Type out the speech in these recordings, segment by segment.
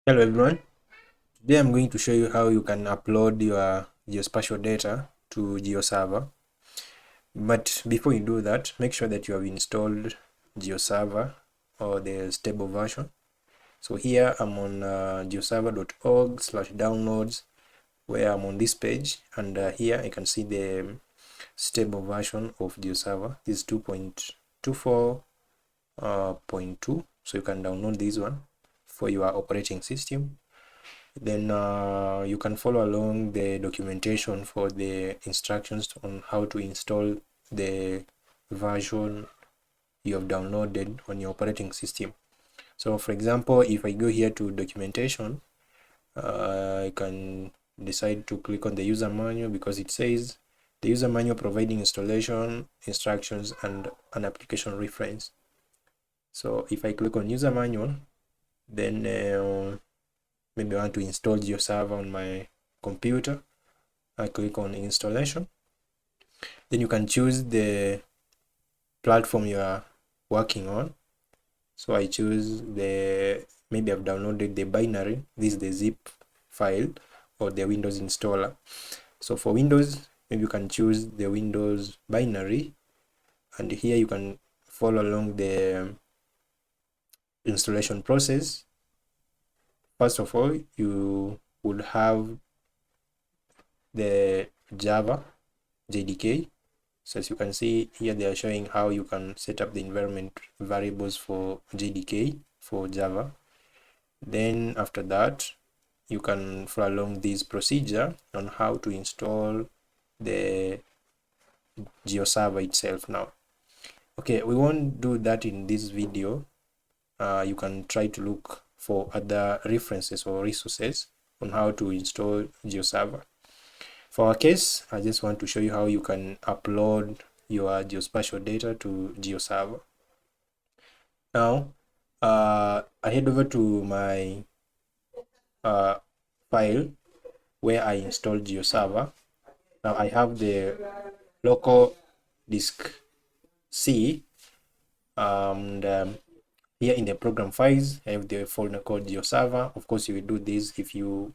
Hello everyone, today I'm going to show you how you can upload your geospatial data to Geoserver. But before you do that, make sure that you have installed Geoserver or the stable version. So here I'm on geoserver.org/downloads, where I'm on this page, and here I can see the stable version of Geoserver. This is 2.24.2, so you can download this one for your operating system. Then you can follow along the documentation for the instructions on how to install the version you have downloaded on your operating system. So for example, if I go here to documentation, I can decide to click on the user manual, because it says the user manual providing installation instructions and an application reference. So if I click on user manual, then maybe I want to install Geoserver on my computer. I click on installation. Then you can choose the platform you are working on. So I choose maybe I've downloaded the binary. This is the zip file or the Windows installer. So for Windows, maybe you can choose the Windows binary, and here you can follow along the installation process. First of all, you would have the Java JDK. So as you can see here, they are showing how you can set up the environment variables for JDK for Java. Then after that, you can follow along this procedure on how to install the Geoserver itself now. Okay, we won't do that in this video. You can try to look for other references or resources on how to install Geoserver. For our case, I just want to show you how you can upload your geospatial data to Geoserver. Now, I head over to my file where I installed Geoserver. Now I have the local disk C, and here in the program files, I have the folder called Geoserver. Of course, you will do this if you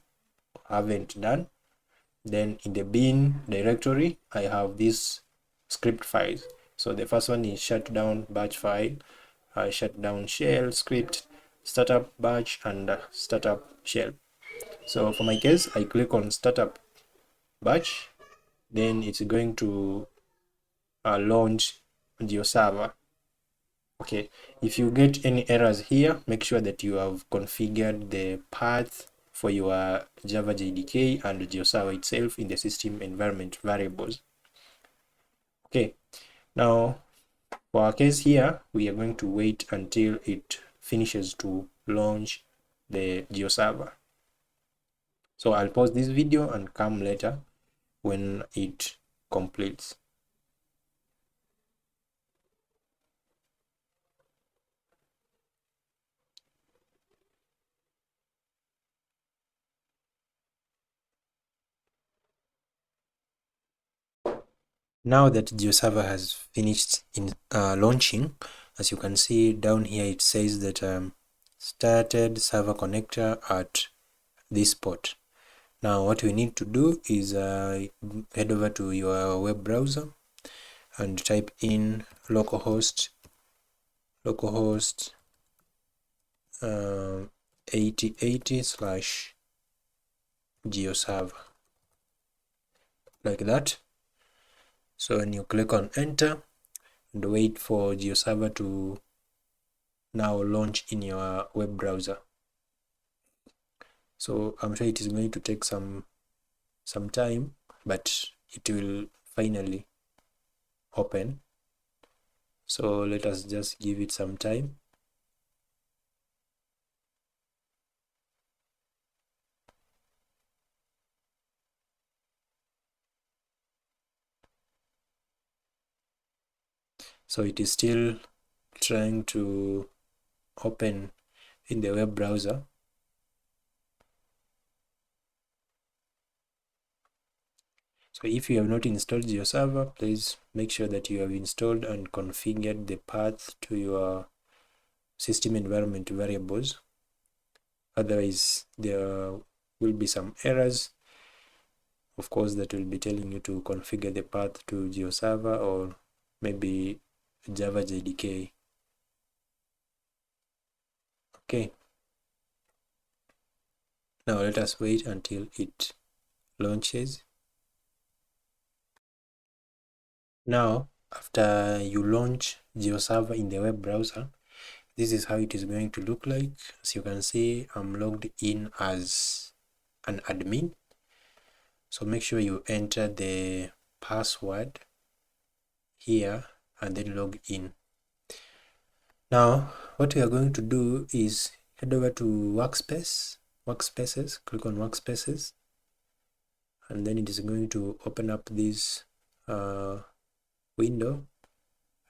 haven't done. Then in the bin directory, I have these script files. So the first one is shutdown batch file, shutdown shell script, startup batch, and startup shell. So for my case, I click on startup batch, then it's going to launch Geoserver. Okay, if you get any errors here, make sure that you have configured the path for your Java JDK and Geoserver itself in the system environment variables. Okay, now for our case here, we are going to wait until it finishes to launch the Geoserver. So I'll pause this video and come later when it completes. Now that Geoserver has finished in launching, as you can see down here, it says that started server connector at this port. Now what we need to do is head over to your web browser and type in localhost 8080/geoserver, like that. So when you click on enter and wait for Geoserver to now launch in your web browser. So I'm sure it is going to take some time, but it will finally open. So let us just give it some time. So it is still trying to open in the web browser. So if you have not installed Geoserver, please make sure that you have installed and configured the path to your system environment variables. otherwise there will be some errors, of course, that will be telling you to configure the path to Geoserver or maybe Java JDK. Okay, now let us wait until it launches. Now, after you launch Geoserver in the web browser, this is how it is going to look like. As you can see, I'm logged in as an admin. So make sure you enter the password here and then log in. Now, what we are going to do is head over to Workspaces, click on Workspaces, and then it is going to open up this window.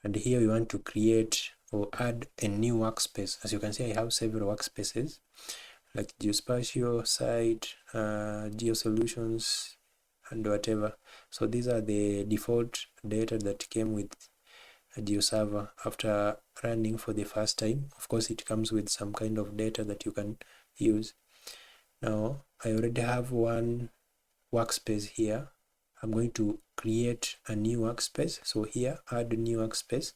And here we want to create or add a new workspace. As you can see, I have several workspaces like geospatial, site, geosolutions, and whatever. So these are the default data that came with a Geoserver after running for the first time. Of course, it comes with some kind of data that you can use. Now, I already have one workspace here. I'm going to create a new workspace. So here, add new workspace.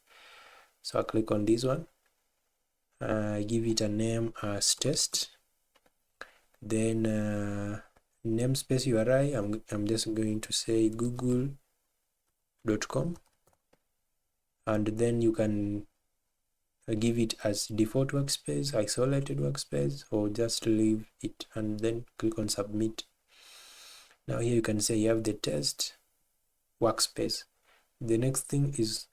So I click on this one. Give it a name as test. Then namespace URI, I'm just going to say google.com, and then you can give it as default workspace, isolated workspace, or just leave it and then click on submit. Now here you can say you have the test workspace. The next thing is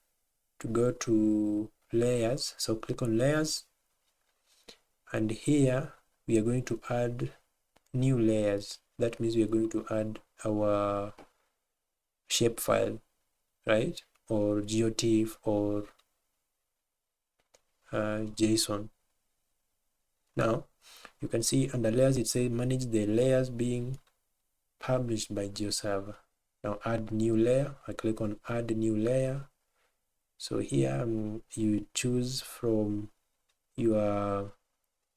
to go to layers. So click on layers, and here we are going to add new layers. That means we are going to add our shapefile, right? Or geotiff or JSON. Now you can see under layers it says manage the layers being published by Geoserver. Now add new layer. I click on add new layer. So here you choose from your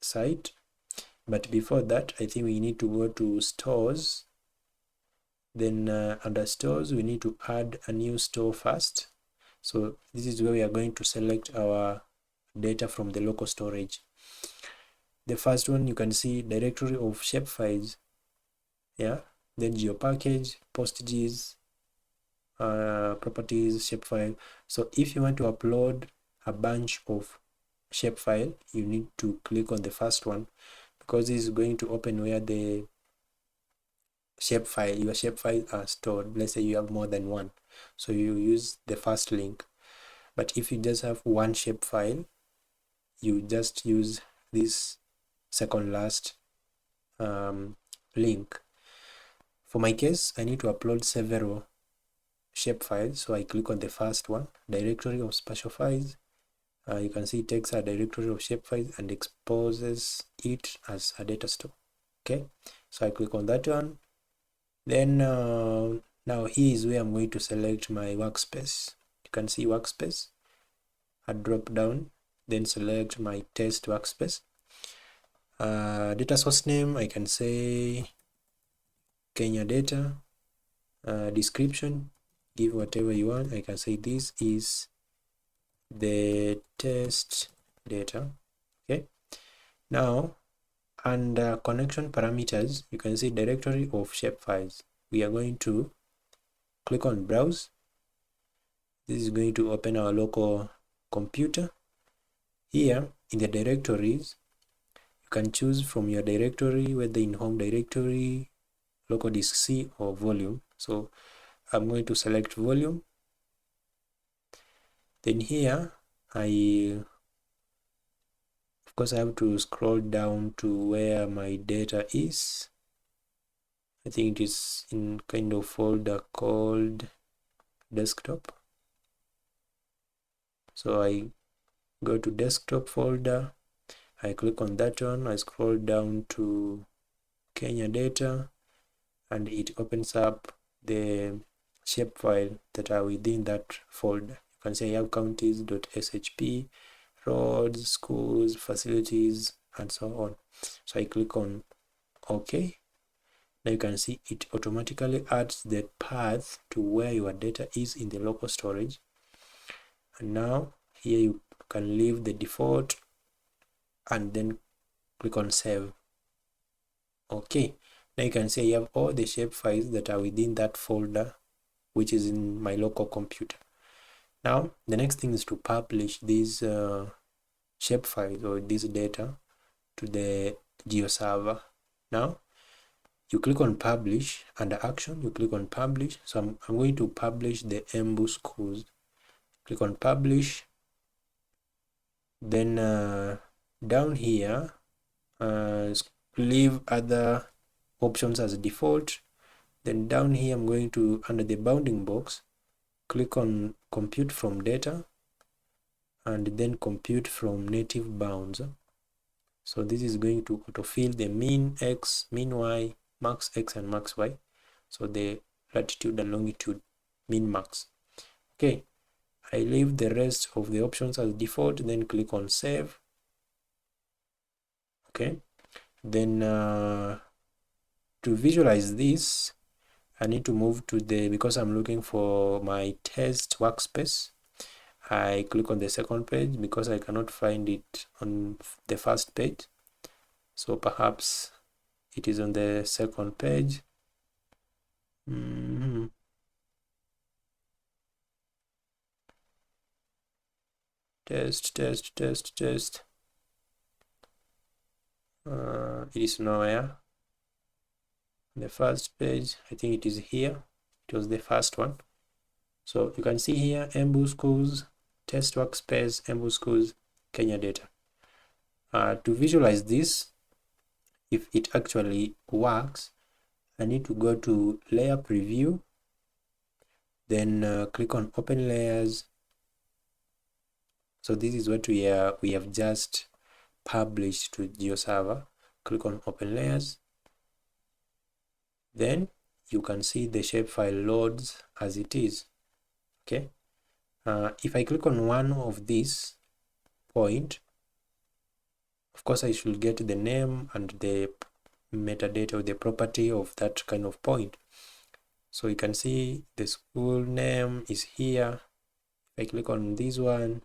site, but before that I think we need to go to stores. Then under stores we need to add a new store first. So this is where we are going to select our data from the local storage. The first one you can see directory of shapefiles, yeah, then geopackage, postages, properties, shapefile. So if you want to upload a bunch of shapefile, you need to click on the first one, because this is going to open where the shapefile, your shapefiles are stored. Let's say you have more than one, so you use the first link. But if you just have one shapefile, you just use this second last link. For my case, I need to upload several shapefiles, so I click on the first one, directory of spatial files. You can see it takes a directory of shapefiles and exposes it as a data store. Okay, so I click on that one. Then now here is where I'm going to select my workspace. You can see workspace. I drop down, then select my test workspace. Data source name, I can say Kenya data. Description, give whatever you want. I can say this is the test data. Okay, now under connection parameters, you can see directory of shapefiles. We are going to click on browse. This is going to open our local computer. Here in the directories, you can choose from your directory, whether in home directory, local disk C, or volume. So I'm going to select volume. Then here of course I have to scroll down to where my data is. I think it is in kind of folder called desktop. So I go to desktop folder, I click on that one, I scroll down to Kenya data, and it opens up the shapefile that are within that folder. You can say I have counties.shp, roads, schools, facilities, and so on. So I click on OK. Now you can see it automatically adds the path to where your data is in the local storage. And now here you can leave the default and then click on save. Okay, now you can see I have all the shapefiles that are within that folder, which is in my local computer. Now the next thing is to publish these shapefiles or this data to the Geoserver. Now you click on publish, under action you click on publish. So I'm going to publish the Embu schools. Click on publish, then down here leave other options as default. Then down here I'm going to, under the bounding box, click on compute from data and then compute from native bounds. So this is going to autofill the min x, min y, max x and max y. So the latitude and longitude, min max. Okay, I leave the rest of the options as default, then click on save. Okay, then to visualize this, I need to move to the, because I'm looking for my test workspace, I click on the second page because I cannot find it on the first page. So perhaps it is on the second page. Test. It is nowhere. The first page, I think it is here. It was the first one. So you can see here, Embu schools, test workspace, Embu schools, Kenya data. To visualize this, if it actually works, I need to go to layer preview, then click on open layers. So this is what we have just published to Geoserver. Click on open layers. Then you can see the shapefile loads as it is. Okay. If I click on one of these point, of course I should get the name and the metadata or the property of that kind of point. So you can see the school name is here. If I click on this one,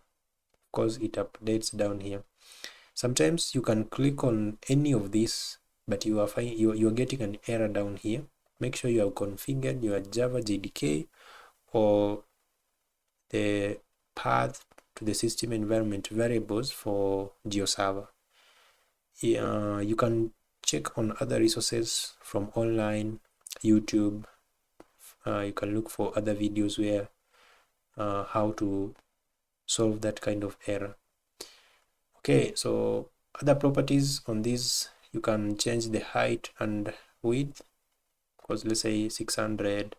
of course it updates down here. Sometimes you can click on any of these, but you are getting an error down here. Make sure you have configured your Java JDK or the path to the system environment variables for Geoserver. You can check on other resources from online, YouTube. You can look for other videos where how to solve that kind of error. Okay, so other properties on this, you can change the height and width, because let's say 600,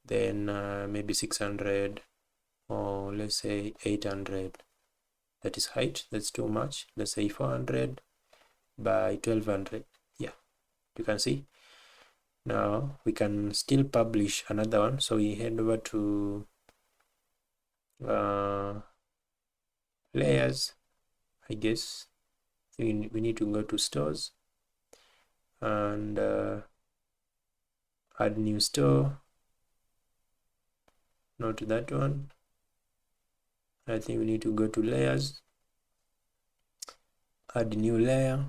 then maybe 600, or let's say 800. That is height, that's too much. Let's say 400 by 1200. Yeah, you can see. Now we can still publish another one. So we head over to layers, I guess. We need to go to stores and add new store. Not that one. I think we need to go to layers, add new layer,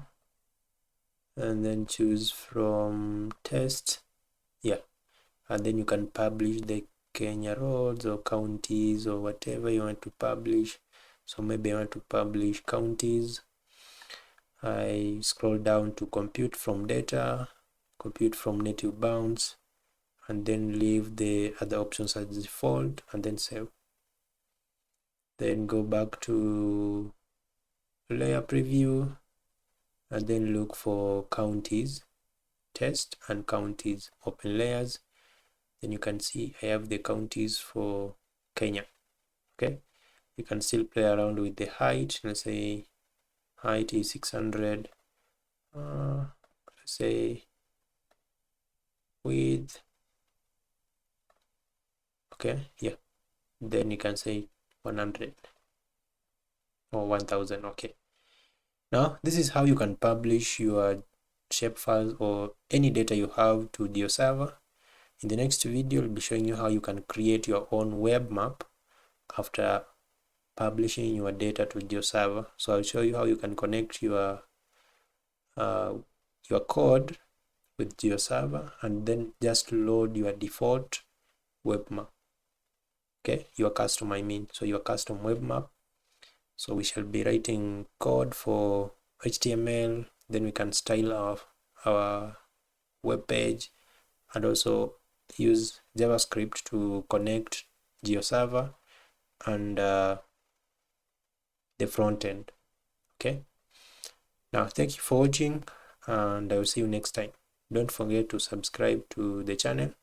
and then choose from test. Yeah, and then you can publish the Kenya roads or counties or whatever you want to publish. So maybe I want to publish counties. I scroll down to compute from data, compute from native bounds, and then leave the other options as default and then save. Then go back to layer preview and then look for counties, test and counties, open layers. Then you can see I have the counties for Kenya. Okay, you can still play around with the height. Let's say height is 600. Let's say width. Okay, yeah. Then you can say 100 or 1000. Okay. Now, this is how you can publish your shapefiles or any data you have to Geoserver. In the next video, I'll be showing you how you can create your own web map after publishing your data to Geoserver. So I'll show you how you can connect your code with Geoserver and then just load your default web map. Okay, your custom, I mean, so your custom web map. So we shall be writing code for HTML, then we can style our web page and also use JavaScript to connect Geoserver and the front end. Okay, now thank you for watching and I will see you next time. Don't forget to subscribe to the channel